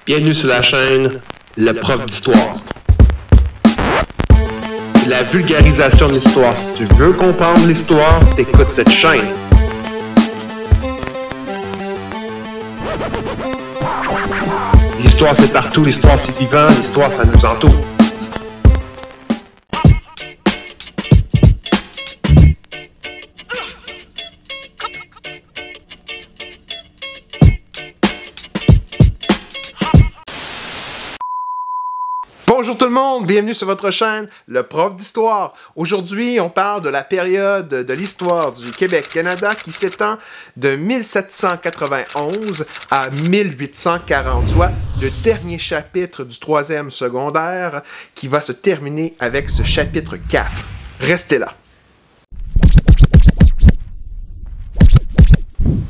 Bienvenue sur la chaîne Le Prof d'Histoire. C'est la vulgarisation de l'histoire. Si tu veux comprendre l'histoire, t'écoutes cette chaîne. L'histoire c'est partout, l'histoire c'est vivant, l'histoire ça nous entoure. Bonjour tout le monde, bienvenue sur votre chaîne, le prof d'histoire. Aujourd'hui, on parle de la période de l'histoire du Québec-Canada qui s'étend de 1791 à 1840, soit le dernier chapitre du 3e secondaire qui va se terminer avec ce chapitre 4. Restez là.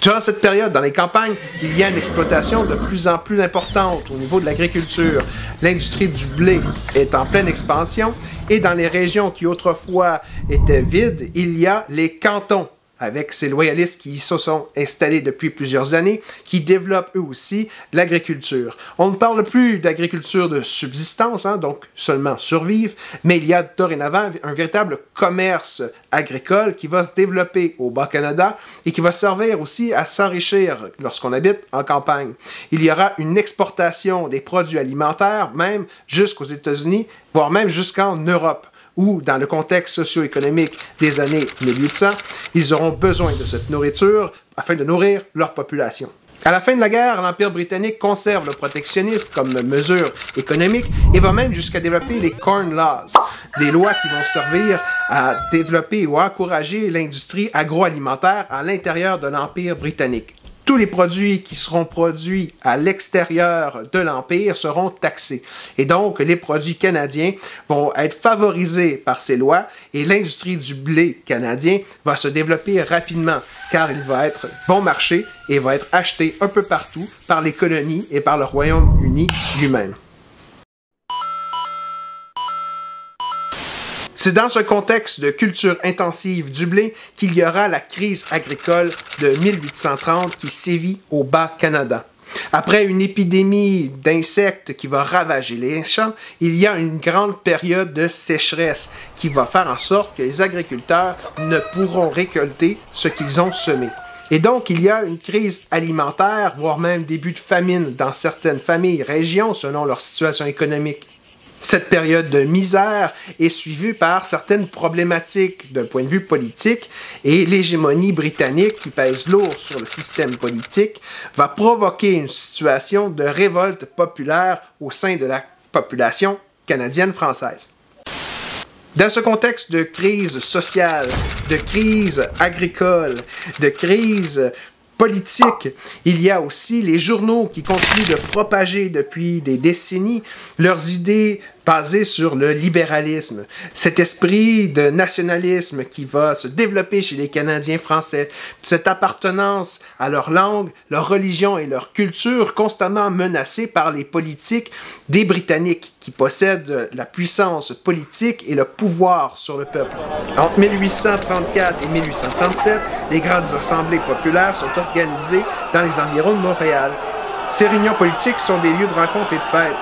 Durant cette période, dans les campagnes, il y a une exploitation de plus en plus importante au niveau de l'agriculture. L'industrie du blé est en pleine expansion et dans les régions qui autrefois étaient vides, il y a les cantons, avec ces loyalistes qui se sont installés depuis plusieurs années, qui développent eux aussi l'agriculture. On ne parle plus d'agriculture de subsistance, donc seulement survivre, mais il y a dorénavant un véritable commerce agricole qui va se développer au Bas-Canada et qui va servir aussi à s'enrichir lorsqu'on habite en campagne. Il y aura une exportation des produits alimentaires, même jusqu'aux États-Unis, voire même jusqu'en Europe, où, dans le contexte socio-économique des années 1800, ils auront besoin de cette nourriture afin de nourrir leur population. À la fin de la guerre, l'Empire britannique conserve le protectionnisme comme mesure économique et va même jusqu'à développer les Corn Laws, des lois qui vont servir à développer ou à encourager l'industrie agroalimentaire à l'intérieur de l'Empire britannique. Tous les produits qui seront produits à l'extérieur de l'Empire seront taxés. Et donc, les produits canadiens vont être favorisés par ces lois et l'industrie du blé canadien va se développer rapidement car il va être bon marché et va être acheté un peu partout par les colonies et par le Royaume-Uni lui-même. C'est dans ce contexte de culture intensive du blé qu'il y aura la crise agricole de 1830 qui sévit au Bas-Canada. Après une épidémie d'insectes qui va ravager les champs, il y a une grande période de sécheresse qui va faire en sorte que les agriculteurs ne pourront récolter ce qu'ils ont semé. Et donc, il y a une crise alimentaire, voire même début de famine dans certaines familles, régions, selon leur situation économique. Cette période de misère est suivie par certaines problématiques d'un point de vue politique et l'hégémonie britannique qui pèse lourd sur le système politique va provoquer une situation de révolte populaire au sein de la population canadienne-française. Dans ce contexte de crise sociale, de crise agricole, de crise politique, il y a aussi les journaux qui continuent de propager depuis des décennies leurs idées basées sur le libéralisme. Cet esprit de nationalisme qui va se développer chez les Canadiens français, cette appartenance à leur langue, leur religion et leur culture constamment menacée par les politiques des Britanniques qui possèdent la puissance politique et le pouvoir sur le peuple. Entre 1834 et 1837, les grandes assemblées populaires sont organisées dans les environs de Montréal. Ces réunions politiques sont des lieux de rencontre et de fête.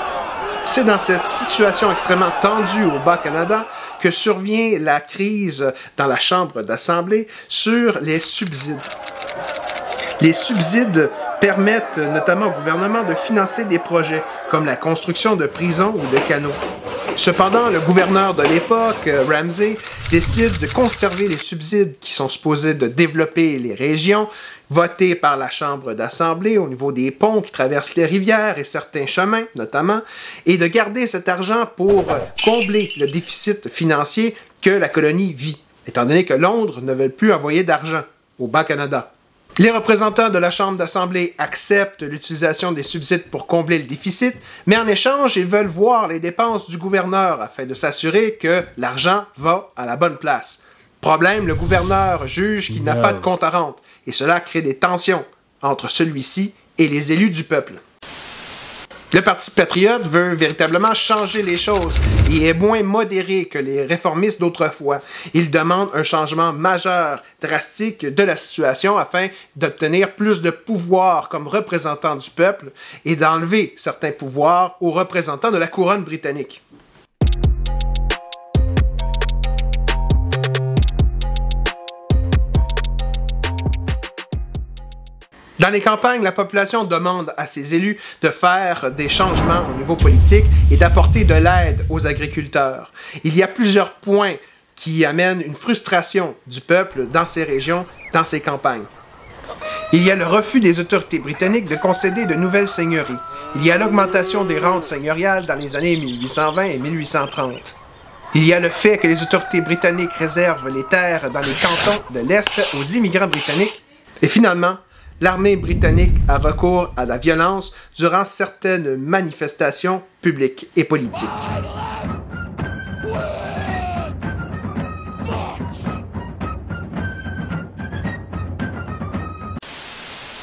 C'est dans cette situation extrêmement tendue au Bas-Canada que survient la crise dans la Chambre d'Assemblée sur les subsides. Les subsides permettent notamment au gouvernement de financer des projets comme la construction de prisons ou de canaux. Cependant, le gouverneur de l'époque, Ramsay, décide de conserver les subsides qui sont supposés de développer les régions, votés par la Chambre d'Assemblée au niveau des ponts qui traversent les rivières et certains chemins notamment, et de garder cet argent pour combler le déficit financier que la colonie vit, étant donné que Londres ne veut plus envoyer d'argent au Bas-Canada. Les représentants de la Chambre d'Assemblée acceptent l'utilisation des subsides pour combler le déficit, mais en échange, ils veulent voir les dépenses du gouverneur afin de s'assurer que l'argent va à la bonne place. Problème, le gouverneur juge qu'il n'a pas de compte à rendre, et cela crée des tensions entre celui-ci et les élus du peuple. Le Parti patriote veut véritablement changer les choses et est moins modéré que les réformistes d'autrefois. Il demande un changement majeur, drastique de la situation afin d'obtenir plus de pouvoir comme représentant du peuple et d'enlever certains pouvoirs aux représentants de la couronne britannique. Dans les campagnes, la population demande à ses élus de faire des changements au niveau politique et d'apporter de l'aide aux agriculteurs. Il y a plusieurs points qui amènent une frustration du peuple dans ces régions, dans ces campagnes. Il y a le refus des autorités britanniques de concéder de nouvelles seigneuries. Il y a l'augmentation des rentes seigneuriales dans les années 1820 et 1830. Il y a le fait que les autorités britanniques réservent les terres dans les cantons de l'Est aux immigrants britanniques. Et finalement, l'armée britannique a recours à la violence durant certaines manifestations publiques et politiques.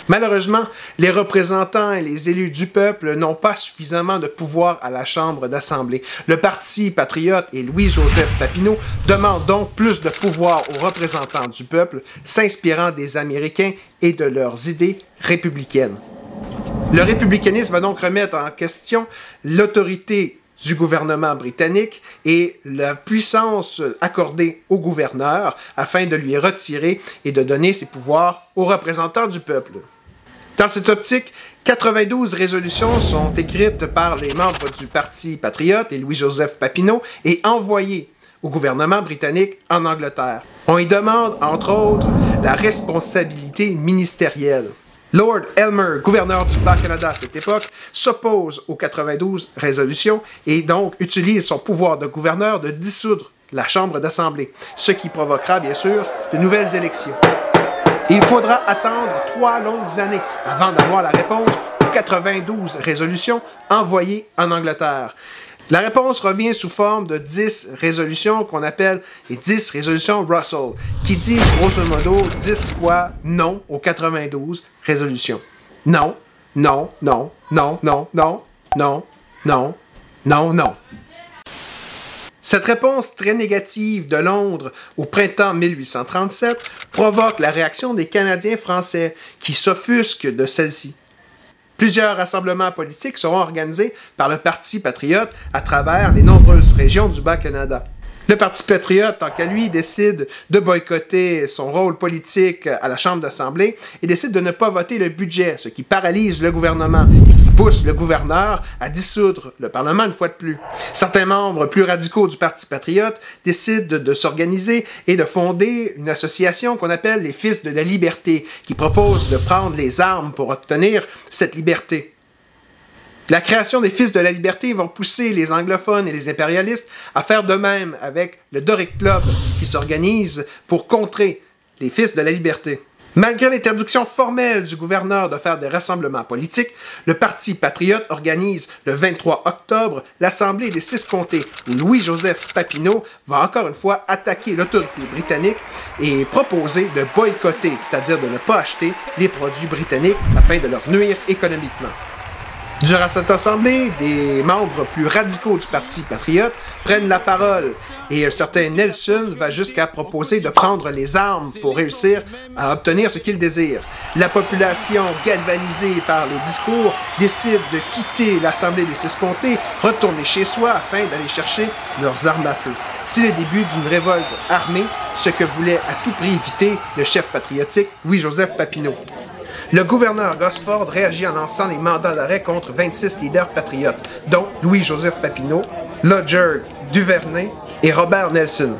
Malheureusement, les représentants et les élus du peuple n'ont pas suffisamment de pouvoir à la Chambre d'Assemblée. Le Parti patriote et Louis-Joseph Papineau demandent donc plus de pouvoir aux représentants du peuple, s'inspirant des Américains et de leurs idées républicaines. Le républicanisme va donc remettre en question l'autorité du gouvernement britannique et la puissance accordée au gouverneur afin de lui retirer et de donner ses pouvoirs aux représentants du peuple. Dans cette optique, 92 résolutions sont écrites par les membres du Parti patriote et Louis-Joseph Papineau et envoyées au gouvernement britannique en Angleterre. On y demande, entre autres, la responsabilité ministérielle. Lord Elmer, gouverneur du Bas-Canada à cette époque, s'oppose aux 92 résolutions et donc utilise son pouvoir de gouverneur de dissoudre la Chambre d'Assemblée, ce qui provoquera bien sûr de nouvelles élections. Et il faudra attendre 3 longues années avant d'avoir la réponse aux 92 résolutions envoyées en Angleterre. La réponse revient sous forme de 10 résolutions qu'on appelle les 10 résolutions Russell, qui disent grosso modo 10 fois non aux 92 résolutions. Non, non, non, non, non, non, non, non, non, non. Cette réponse très négative de Londres au printemps 1837 provoque la réaction des Canadiens français qui s'offusquent de celle-ci. Plusieurs rassemblements politiques seront organisés par le Parti patriote à travers les nombreuses régions du Bas-Canada. Le Parti patriote, tant qu'à lui, décide de boycotter son rôle politique à la Chambre d'Assemblée et décide de ne pas voter le budget, ce qui paralyse le gouvernement et qui pousse le gouverneur à dissoudre le Parlement une fois de plus. Certains membres plus radicaux du Parti patriote décident de s'organiser et de fonder une association qu'on appelle les Fils de la Liberté, qui propose de prendre les armes pour obtenir cette liberté. La création des Fils de la Liberté vont pousser les anglophones et les impérialistes à faire de même avec le Doric Club qui s'organise pour contrer les Fils de la Liberté. Malgré l'interdiction formelle du gouverneur de faire des rassemblements politiques, le Parti patriote organise le 23 octobre l'Assemblée des 6 comtés où Louis-Joseph Papineau va encore une fois attaquer l'autorité britannique et proposer de boycotter, c'est-à-dire de ne pas acheter les produits britanniques afin de leur nuire économiquement. Durant cette assemblée, des membres plus radicaux du Parti patriote prennent la parole et un certain Nelson va jusqu'à proposer de prendre les armes pour réussir à obtenir ce qu'il désire. La population, galvanisée par les discours, décide de quitter l'Assemblée des 6 comtés, retourner chez soi afin d'aller chercher leurs armes à feu. C'est le début d'une révolte armée, ce que voulait à tout prix éviter le chef patriotique Louis-Joseph Papineau. Le gouverneur Gosford réagit en lançant les mandats d'arrêt contre 26 leaders patriotes, dont Louis-Joseph Papineau, Lodger Duvernay et Robert Nelson.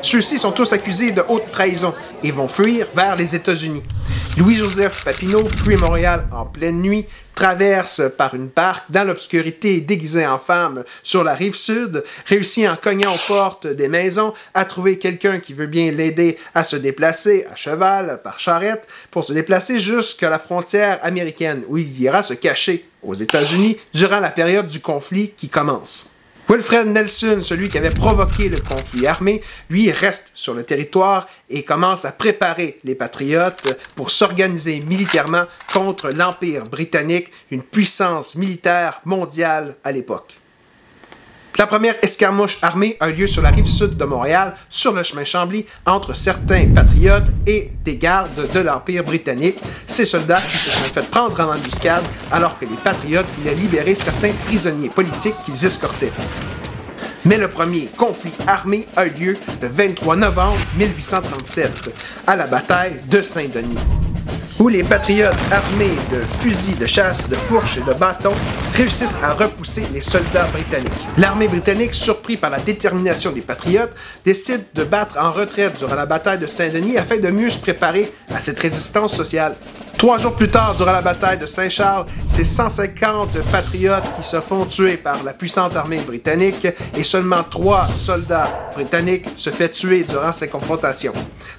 Ceux-ci sont tous accusés de haute trahison et vont fuir vers les États-Unis. Louis-Joseph Papineau fuit Montréal en pleine nuit, traverse par une barque dans l'obscurité déguisé en femme sur la rive sud, réussit en cognant aux portes des maisons à trouver quelqu'un qui veut bien l'aider à se déplacer à cheval, par charrette, pour se déplacer jusqu'à la frontière américaine où il ira se cacher aux États-Unis durant la période du conflit qui commence. Wilfred Nelson, celui qui avait provoqué le conflit armé, lui reste sur le territoire et commence à préparer les Patriotes pour s'organiser militairement contre l'Empire britannique, une puissance militaire mondiale à l'époque. La première escarmouche armée a lieu sur la rive sud de Montréal, sur le chemin Chambly, entre certains patriotes et des gardes de l'Empire britannique, ces soldats qui se sont fait prendre en embuscade alors que les patriotes voulaient libérer certains prisonniers politiques qu'ils escortaient. Mais le premier conflit armé a eu lieu le 23 novembre 1837, à la bataille de Saint-Denis, où les patriotes armés de fusils de chasse, de fourches et de bâtons réussissent à repousser les soldats britanniques. L'armée britannique, surpris par la détermination des patriotes, décide de battre en retraite durant la bataille de Saint-Denis afin de mieux se préparer à cette résistance sociale. 3 jours plus tard, durant la bataille de Saint-Charles, c'est 150 patriotes qui se font tuer par la puissante armée britannique et seulement 3 soldats britanniques se font tuer durant ces confrontations,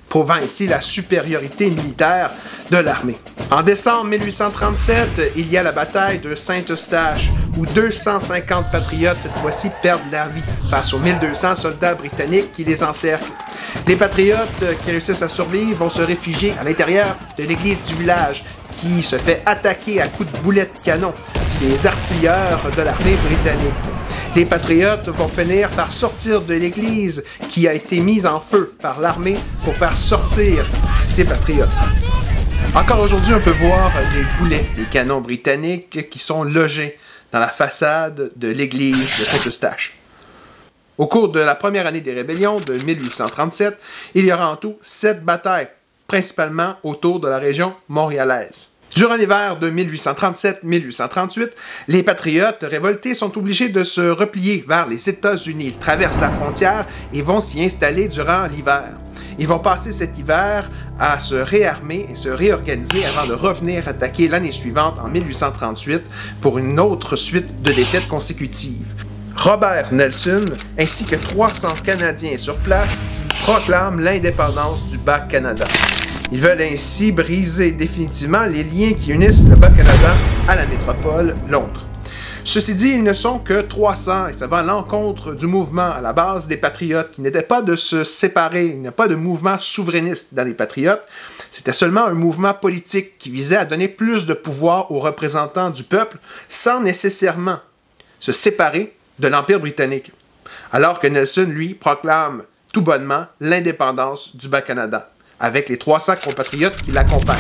prouvant ici la supériorité militaire de l'armée. En décembre 1837, il y a la bataille de Saint-Eustache, où 250 patriotes cette fois-ci perdent leur vie face aux 1200 soldats britanniques qui les encerclent. Les patriotes qui réussissent à survivre vont se réfugier à l'intérieur de l'église du village, qui se fait attaquer à coups de boulets de canon des artilleurs de l'armée britannique. Les patriotes vont finir par sortir de l'église qui a été mise en feu par l'armée pour faire sortir ces patriotes. Encore aujourd'hui, on peut voir les boulets, les canons britanniques qui sont logés dans la façade de l'église de Saint-Eustache. Au cours de la première année des rébellions de 1837, il y aura en tout 7 batailles, principalement autour de la région montréalaise. Durant l'hiver de 1837-1838, les patriotes révoltés sont obligés de se replier vers les États-Unis. Ils traversent la frontière et vont s'y installer durant l'hiver. Ils vont passer cet hiver à se réarmer et se réorganiser avant de revenir attaquer l'année suivante, en 1838, pour une autre suite de défaites consécutives. Robert Nelson, ainsi que 300 Canadiens sur place, qui proclament l'indépendance du Bas-Canada. Ils veulent ainsi briser définitivement les liens qui unissent le Bas-Canada à la métropole Londres. Ceci dit, ils ne sont que 300 et ça va à l'encontre du mouvement à la base des Patriotes, qui n'était pas de se séparer, il n'y a pas de mouvement souverainiste dans les Patriotes, c'était seulement un mouvement politique qui visait à donner plus de pouvoir aux représentants du peuple sans nécessairement se séparer de l'Empire britannique, alors que Nelson, lui, proclame tout bonnement l'indépendance du Bas-Canada, avec les 300 compatriotes qui l'accompagnent.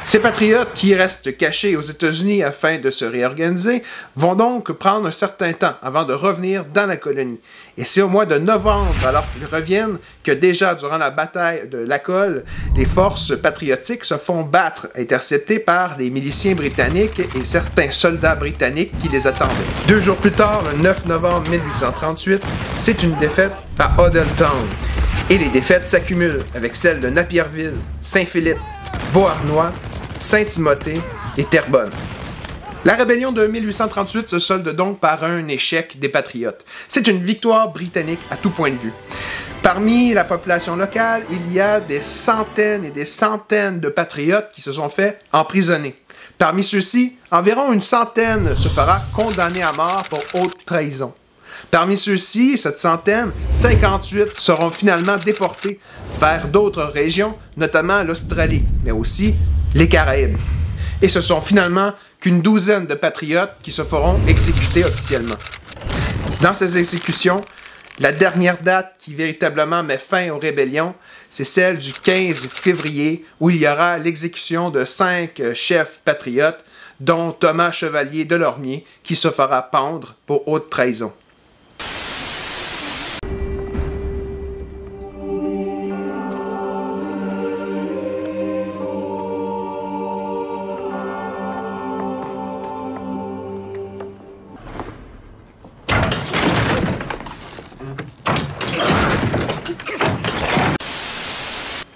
Ces patriotes qui restent cachés aux États-Unis afin de se réorganiser vont donc prendre un certain temps avant de revenir dans la colonie. Et c'est au mois de novembre, alors qu'ils reviennent, que déjà durant la bataille de Lacolle, les forces patriotiques se font battre, interceptées par les miliciens britanniques et certains soldats britanniques qui les attendaient. 2 jours plus tard, le 9 novembre 1838, c'est une défaite à Hoddletown. Et les défaites s'accumulent avec celles de Napierville, Saint-Philippe, Beauharnois, Saint-Timothée et Terrebonne. La rébellion de 1838 se solde donc par un échec des patriotes. C'est une victoire britannique à tout point de vue. Parmi la population locale, il y a des centaines et des centaines de patriotes qui se sont fait emprisonner. Parmi ceux-ci, environ une centaine se fera condamner à mort pour haute trahison. Parmi ceux-ci, cette centaine, 58 seront finalement déportés vers d'autres régions, notamment l'Australie, mais aussi les Caraïbes. Et ce sont finalement qu'une douzaine de patriotes qui se feront exécuter officiellement. Dans ces exécutions, la dernière date qui véritablement met fin aux rébellions, c'est celle du 15 février, où il y aura l'exécution de 5 chefs patriotes, dont Thomas Chevalier de Lormier, qui se fera pendre pour haute trahison.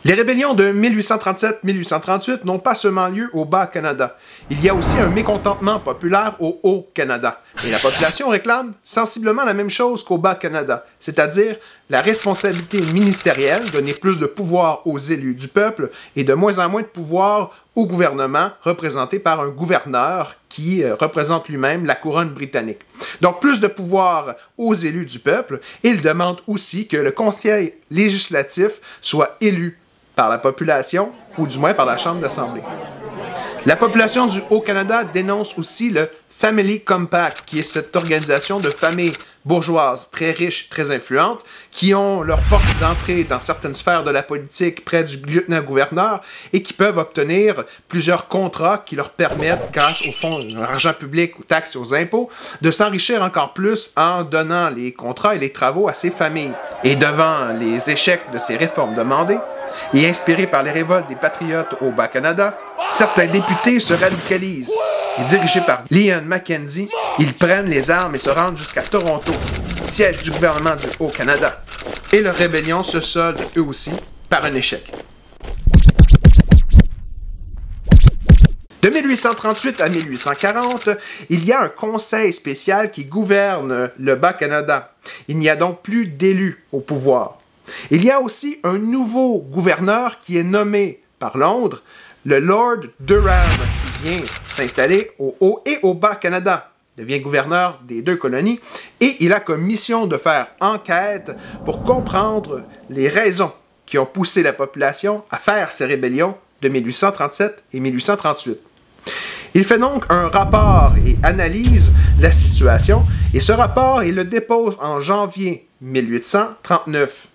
Les rébellions de 1837-1838 n'ont pas seulement lieu au Bas-Canada. Il y a aussi un mécontentement populaire au Haut-Canada. Et la population réclame sensiblement la même chose qu'au Bas-Canada, c'est-à-dire la responsabilité ministérielle, donner plus de pouvoir aux élus du peuple et de moins en moins de pouvoir au gouvernement, représenté par un gouverneur qui représente lui-même la couronne britannique. Donc, plus de pouvoir aux élus du peuple, et il demande aussi que le conseil législatif soit élu par la population, ou du moins par la Chambre d'Assemblée. La population du Haut-Canada dénonce aussi le Family Compact, qui est cette organisation de familles bourgeoises très riches, très influentes, qui ont leur porte d'entrée dans certaines sphères de la politique près du lieutenant-gouverneur et qui peuvent obtenir plusieurs contrats qui leur permettent, grâce au fonds d'argent public, aux taxes et aux impôts, de s'enrichir encore plus en donnant les contrats et les travaux à ces familles. Et devant les échecs de ces réformes demandées, et inspirés par les révoltes des patriotes au Bas-Canada, certains députés se radicalisent. Et dirigés par Leon Mackenzie, ils prennent les armes et se rendent jusqu'à Toronto, siège du gouvernement du Haut-Canada. Et leur rébellion se solde, eux aussi, par un échec. De 1838 à 1840, il y a un conseil spécial qui gouverne le Bas-Canada. Il n'y a donc plus d'élus au pouvoir. Il y a aussi un nouveau gouverneur qui est nommé par Londres, le Lord Durham, qui vient s'installer au Haut et au Bas-Canada. Il devient gouverneur des deux colonies et il a comme mission de faire enquête pour comprendre les raisons qui ont poussé la population à faire ces rébellions de 1837 et 1838. Il fait donc un rapport et analyse la situation et ce rapport, il le dépose en janvier 1839.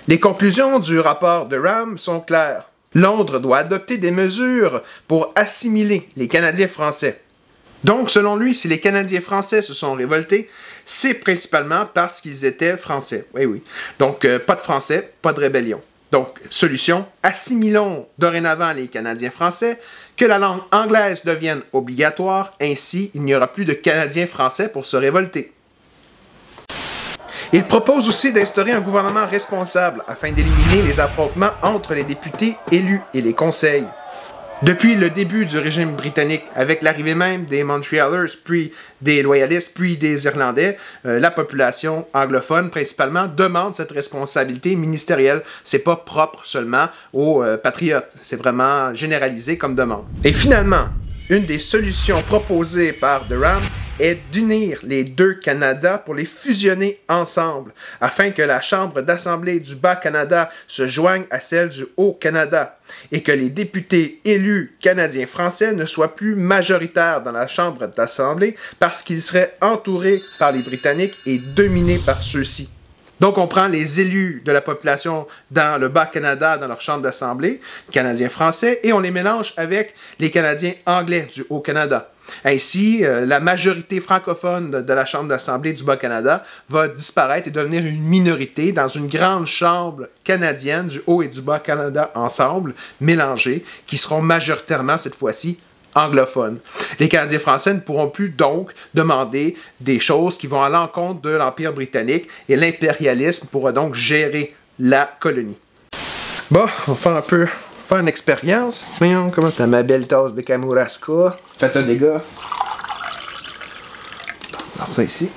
Les conclusions du rapport de Durham sont claires. Londres doit adopter des mesures pour assimiler les Canadiens français. Donc, selon lui, si les Canadiens français se sont révoltés, c'est principalement parce qu'ils étaient français. Oui, oui. Donc, pas de français, pas de rébellion. Donc, solution, assimilons dorénavant les Canadiens français, que la langue anglaise devienne obligatoire, ainsi il n'y aura plus de Canadiens français pour se révolter. Il propose aussi d'instaurer un gouvernement responsable afin d'éliminer les affrontements entre les députés élus et les conseils. Depuis le début du régime britannique, avec l'arrivée même des Montrealers, puis des loyalistes, puis des Irlandais, la population anglophone principalement demande cette responsabilité ministérielle. C'est pas propre seulement aux patriotes, c'est vraiment généralisé comme demande. Et finalement, une des solutions proposées par Durham est d'unir les deux Canada pour les fusionner ensemble, afin que la Chambre d'Assemblée du Bas-Canada se joigne à celle du Haut-Canada, et que les députés élus canadiens-français ne soient plus majoritaires dans la Chambre d'Assemblée parce qu'ils seraient entourés par les Britanniques et dominés par ceux-ci. Donc, on prend les élus de la population dans le Bas-Canada, dans leur chambre d'assemblée, Canadiens-Français, et on les mélange avec les Canadiens anglais du Haut-Canada. Ainsi, la majorité francophone de la Chambre d'Assemblée du Bas-Canada va disparaître et devenir une minorité dans une grande chambre canadienne du Haut et du Bas-Canada ensemble, mélangées, qui seront majoritairement, cette fois-ci, anglophones. Les Canadiens français ne pourront plus donc demander des choses qui vont à l'encontre de l'Empire britannique et l'impérialisme pourra donc gérer la colonie. Bon, on va faire une expérience. Voyons comment c'est ma belle tasse de Kamouraska. Faites un dégât. Dans ça ici.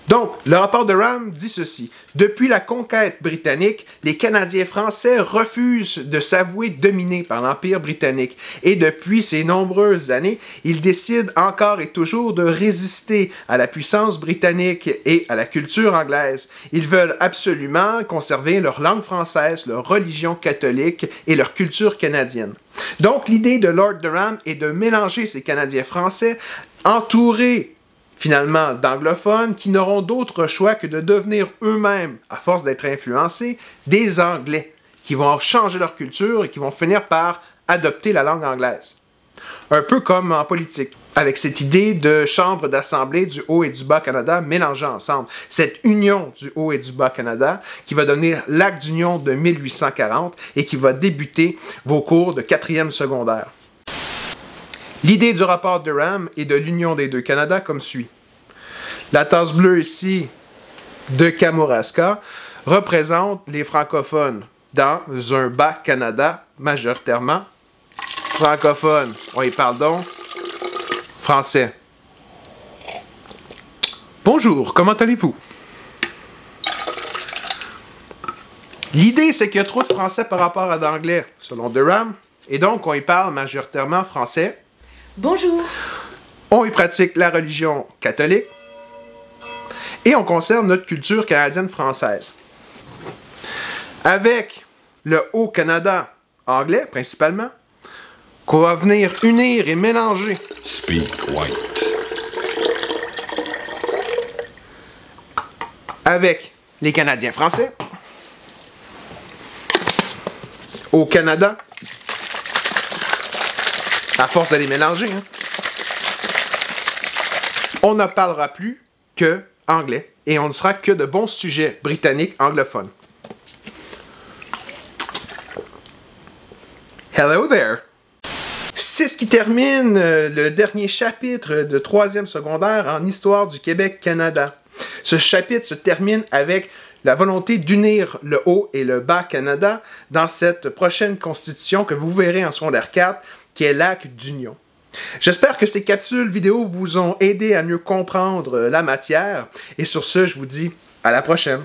Donc, le rapport de Durham dit ceci. Depuis la conquête britannique, les Canadiens français refusent de s'avouer dominés par l'Empire britannique. Et depuis ces nombreuses années, ils décident encore et toujours de résister à la puissance britannique et à la culture anglaise. Ils veulent absolument conserver leur langue française, leur religion catholique et leur culture canadienne. Donc, l'idée de Lord Durham est de mélanger ces Canadiens français entourés finalement d'anglophones qui n'auront d'autre choix que de devenir eux-mêmes, à force d'être influencés, des Anglais, qui vont changer leur culture et qui vont finir par adopter la langue anglaise. Un peu comme en politique, avec cette idée de chambre d'assemblée du Haut et du Bas-Canada mélangées ensemble. Cette union du Haut et du Bas-Canada qui va devenir l'acte d'union de 1840 et qui va débuter vos cours de 4e secondaire. L'idée du rapport de Durham et de l'union des deux Canada comme suit. La tasse bleue ici de Kamouraska représente les francophones dans un Bas-Canada majoritairement francophone. On y parle donc français. Bonjour, comment allez-vous? L'idée, c'est qu'il y a trop de français par rapport à l'anglais, selon Durham, et donc on y parle majoritairement français. Bonjour. On y pratique la religion catholique. Et on conserve notre culture canadienne-française. Avec le Haut-Canada anglais, principalement, qu'on va venir unir et mélanger. Speak white. Avec les Canadiens français. Au Canada. À force de les mélanger, hein. On ne parlera plus que anglais et on ne sera que de bons sujets britanniques anglophones. Hello there! C'est ce qui termine le dernier chapitre de 3e secondaire en Histoire du Québec-Canada. Ce chapitre se termine avec la volonté d'unir le Haut et le Bas Canada dans cette prochaine constitution que vous verrez en secondaire 4, qui est l'Acte d'Union. J'espère que ces capsules vidéo vous ont aidé à mieux comprendre la matière, et sur ce, je vous dis à la prochaine.